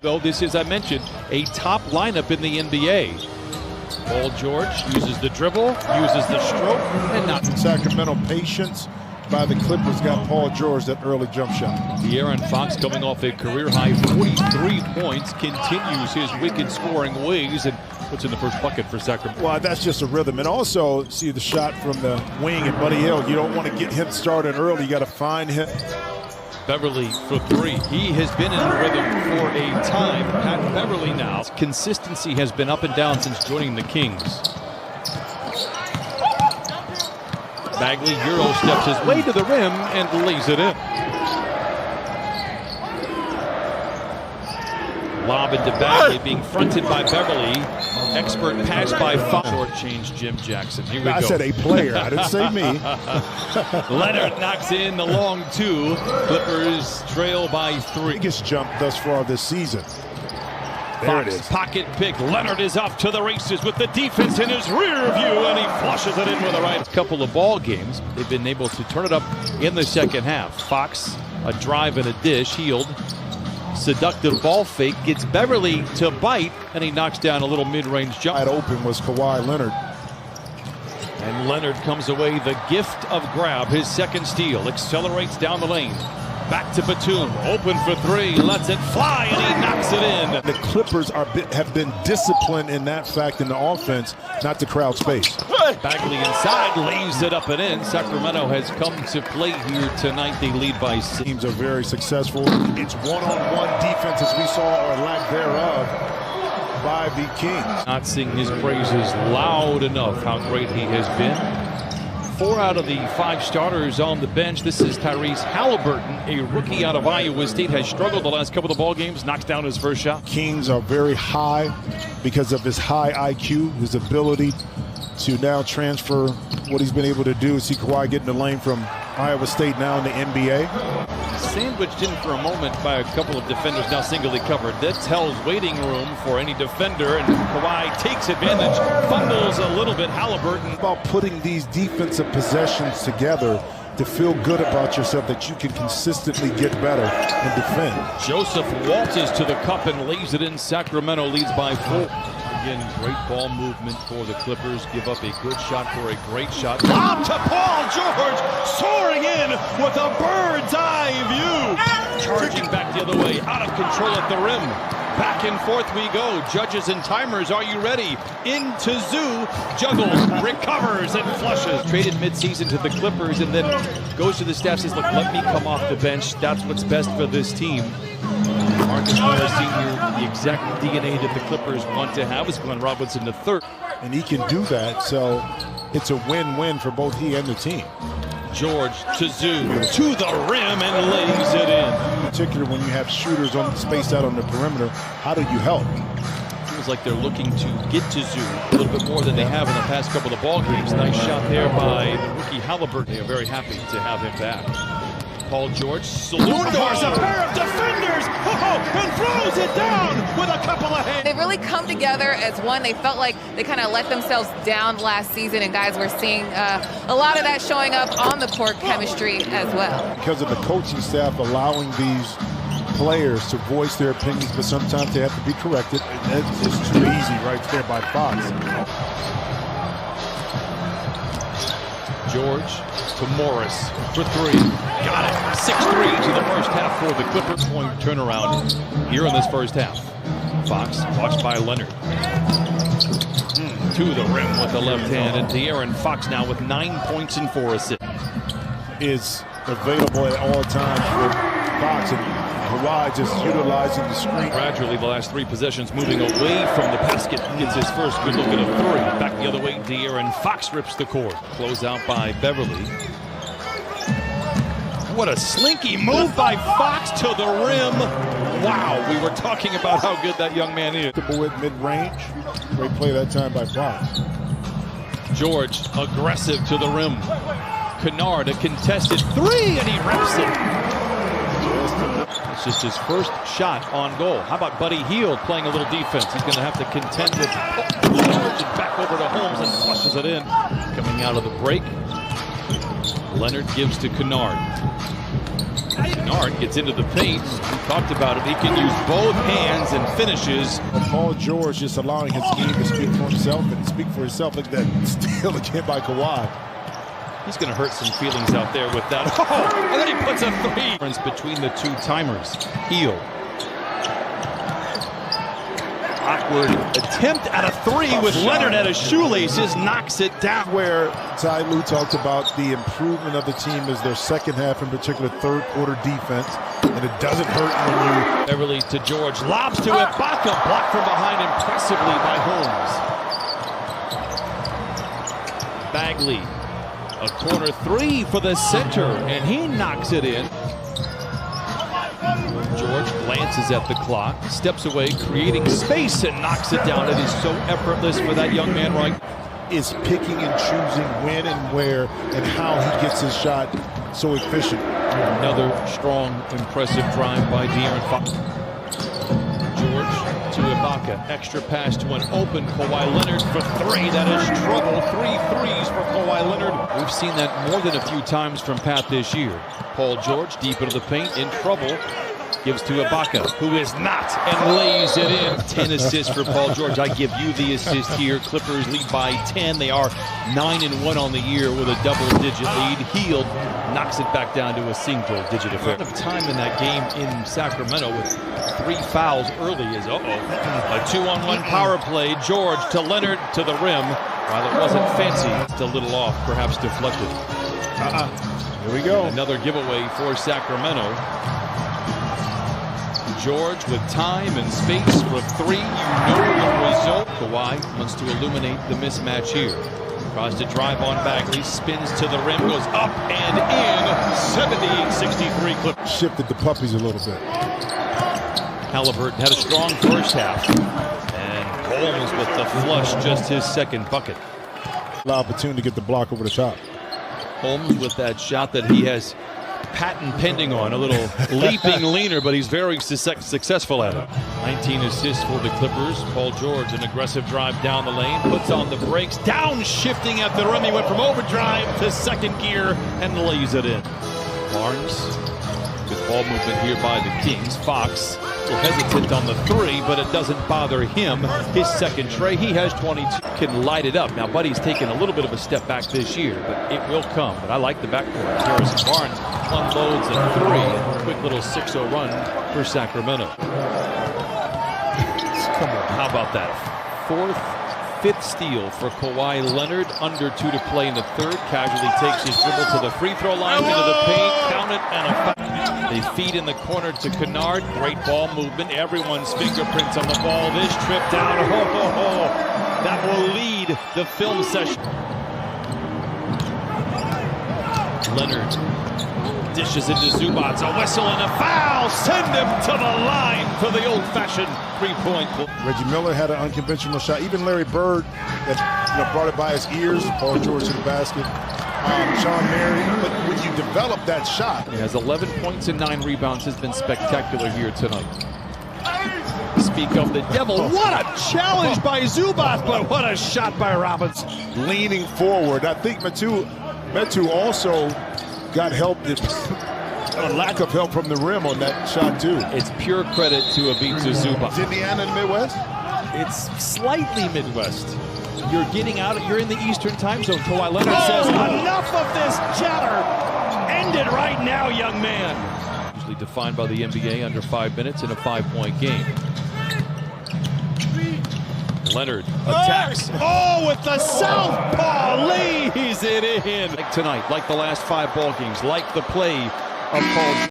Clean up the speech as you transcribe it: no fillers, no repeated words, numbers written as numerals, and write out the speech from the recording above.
Though this is, I mentioned, a top lineup in the NBA. Paul George uses the dribble, uses the stroke, and not. Sacramento patience by the Clippers got Paul George that early jump shot. De'Aaron Fox, coming off a career-high 43 points, continues his wicked scoring ways and puts in the first bucket for Sacramento. Well, that's just a rhythm. And also, see the shot from the wing and Buddy Hield. You don't want to get him started early. You got to find him. Beverly for three. He has been in a rhythm for a time. Pat Beverly now. Consistency has been up and down since joining the Kings. Bagley Euro steps his way to the rim and lays it in. Lob into Bagley, being fronted by Beverly. Expert pass by Fox. Short change Jim Jackson. Here we go. I said a player. I didn't say me. Leonard knocks in the long two. Clippers trail by three. Biggest jump thus far this season. There Fox, it is. pocket pick. Leonard is off to the races with the defense in his rear view, and he flushes it in with the right. Couple of ball games, they've been able to turn it up in the second half. Fox, a drive and a dish. Hield, seductive ball fake, gets Beverly to bite, and he knocks down a little mid-range jump. Wide open was Kawhi Leonard. And Leonard comes away the gift of grab. His second steal, accelerates down the lane. Back to Batum, open for three, lets it fly, and he knocks it in. The Clippers have been disciplined in that fact in the offense, not to crowd space. Bagley inside, lays it up and in. Sacramento has come to play here tonight. They lead by 6. Teams are very successful. It's one-on-one defense, as we saw, or lack thereof, by the Kings. Not sing his praises loud enough how great he has been. 4 out of the 5 starters on the bench. This is Tyrese Halliburton, a rookie out of Iowa State, has struggled the last couple of ball games, knocks down his first shot. Kings are very high because of his high IQ, his ability to now transfer what he's been able to do. See Kawhi get in the lane from Iowa State now in the NBA. Sandwiched in for a moment by a couple of defenders, now singly covered. That's Hell's waiting room for any defender, and Kawhi takes advantage, fumbles a little bit. Halliburton. About putting these defensive possessions together to feel good about yourself, that you can consistently get better and defend. Joseph waltzes to the cup and lays it in. Sacramento leads by 4. Again, great ball movement for the Clippers. Give up a good shot for a great shot. Lob to Paul George, soaring in with a bird's eye view. Charging back the other way, out of control at the rim. Back and forth we go. Judges and timers, are you ready? Into Zoo, juggles, recovers, and flushes. Traded midseason to the Clippers and then goes to the staff, says, look, let me come off the bench. That's what's best for this team. Marcus Morris Sr., the exact DNA that the Clippers want to have, is Glenn Robinson III. And he can do that, so it's a win-win for both he and the team. George to Zoo, to the rim, and lays it in. In particular, when you have shooters on spaced out on the perimeter, how do you help? Feels like they're looking to get to Zoo a little bit more than they have in the past couple of ball games. Nice shot there by the rookie Halliburton. They are very happy to have him back. Paul George, saloon doors, a pair of defenders, and throws it down with a couple of hands. They've really come together as one. They felt like they kind of let themselves down last season, and guys, we're seeing a lot of that showing up on the court chemistry as well. Because of the coaching staff allowing these players to voice their opinions, but sometimes they have to be corrected. That's just too easy right there by Fox. George to Morris for 3. Got it. 6-3 to the first half for the Clippers. Point turnaround here in this first half. Fox watched by Leonard. To the rim with the left hand. And De'Aaron Fox now with 9 points and 4 assists. Is available at all times for Fox, and Kawhi just utilizing the screen. Gradually, the last 3 possessions moving away from the basket. Gets his first good look at a 3. Back the other way, De'Aaron Fox rips the court. Close out by Beverly. What a slinky move by Fox to the rim. Wow, we were talking about how good that young man is. With mid-range, great play that time by Fox. George aggressive to the rim. Kennard, a contested 3, and he rips it. It's just his first shot on goal. How about Buddy Hield playing a little defense? He's going to have to contend with George, and back over to Holmes and flushes it in. Coming out of the break, Leonard gives to Kennard. Kennard gets into the paint. We talked about it. He can use both hands and finishes. Paul George just allowing his game to speak for himself and speak for himself. Look at that steal again by Kawhi. He's going to hurt some feelings out there with that. Oh, and then he puts a three. Difference between the two timers. Heel. Awkward attempt at a three with Leonard at his shoelaces, knocks it down. Where Ty Lue talked about the improvement of the team is their second half, in particular third quarter defense, and it doesn't hurt when you... Beverly to George, lobs to Ibaka, blocked from behind impressively by Holmes. Bagley, a corner three for the center, and he knocks it in. George glances at the clock, steps away, creating space, and knocks it down. It is so effortless for that young man, right? Is picking and choosing when and where and how he gets his shot so efficient. Another strong, impressive drive by De'Aaron Fox. George to Ibaka. Extra pass to an open Kawhi Leonard for three. That is trouble. 3 threes for Kawhi Leonard. We've seen that more than a few times from Pat this year. Paul George deep into the paint, in trouble. Gives to Ibaka, who is not, and lays it in. 10 assists for Paul George. I give you the assist here. Clippers lead by 10. They are 9-1 on the year with a double-digit lead. Hield knocks it back down to a single-digit affair. Of time in that game in Sacramento with 3 fouls early is a 2-on-1 power play. George to Leonard to the rim. While it wasn't fancy, it's a little off, perhaps deflected. Here we go. Another giveaway for Sacramento. George with time and space for three. You know the result. Kawhi wants to illuminate the mismatch here. Tries to drive on Bagley, spins to the rim, goes up and in. 78-63 Clippers. Shifted the puppies a little bit. Halliburton had a strong first half. And Holmes with the flush, just his second bucket. Opportunity to get the block over the top. Holmes with that shot that he has patent pending on, a little leaping leaner, but he's very successful at it. 19 assists for the Clippers. Paul George, an aggressive drive down the lane, puts on the brakes, downshifting at the rim. He went from overdrive to second gear and lays it in. Barnes, good ball movement here by the Kings. Fox, a little hesitant on the three, but it doesn't bother him. His second tray, he has 22. Can light it up. Now, Buddy's taken a little bit of a step back this year, but it will come. But I like the backcourt. Harrison Barnes unloads a three. Quick little 6-0 run for Sacramento. Come on. How about that? Fifth steal for Kawhi Leonard. Under 2 to play in the third. Casually takes his dribble to the free throw line, into the paint. Count it, and a foul. They feed in the corner to Kennard. Great ball movement. Everyone's fingerprints on the ball. This trip down. That will lead the film session. Leonard dishes into Zubac. A whistle and a foul. Send him to the line for the old-fashioned three-point. Reggie Miller had an unconventional shot. Even Larry Bird that brought it by his ears. Paul George to the basket. Sean Mary. But when you develop that shot. He has 11 points and 9 rebounds. Has been spectacular here tonight. Speak of the devil. What a challenge by Zubac, but what a shot by Robinson. Leaning forward. I think Metu also got help, a lack of help from the rim on that shot too. It's pure credit to Ivica Zubac. Is Indiana in the Midwest? It's slightly Midwest. You're getting out, you're in the Eastern time zone. Kawhi Leonard says, enough of this chatter. End it right now, young man. Usually defined by the NBA under 5 minutes in a 5-point game. Leonard attacks. Oh, with the southpaw, lays it in. Like tonight, like the last 5 ball games, like the play of Paul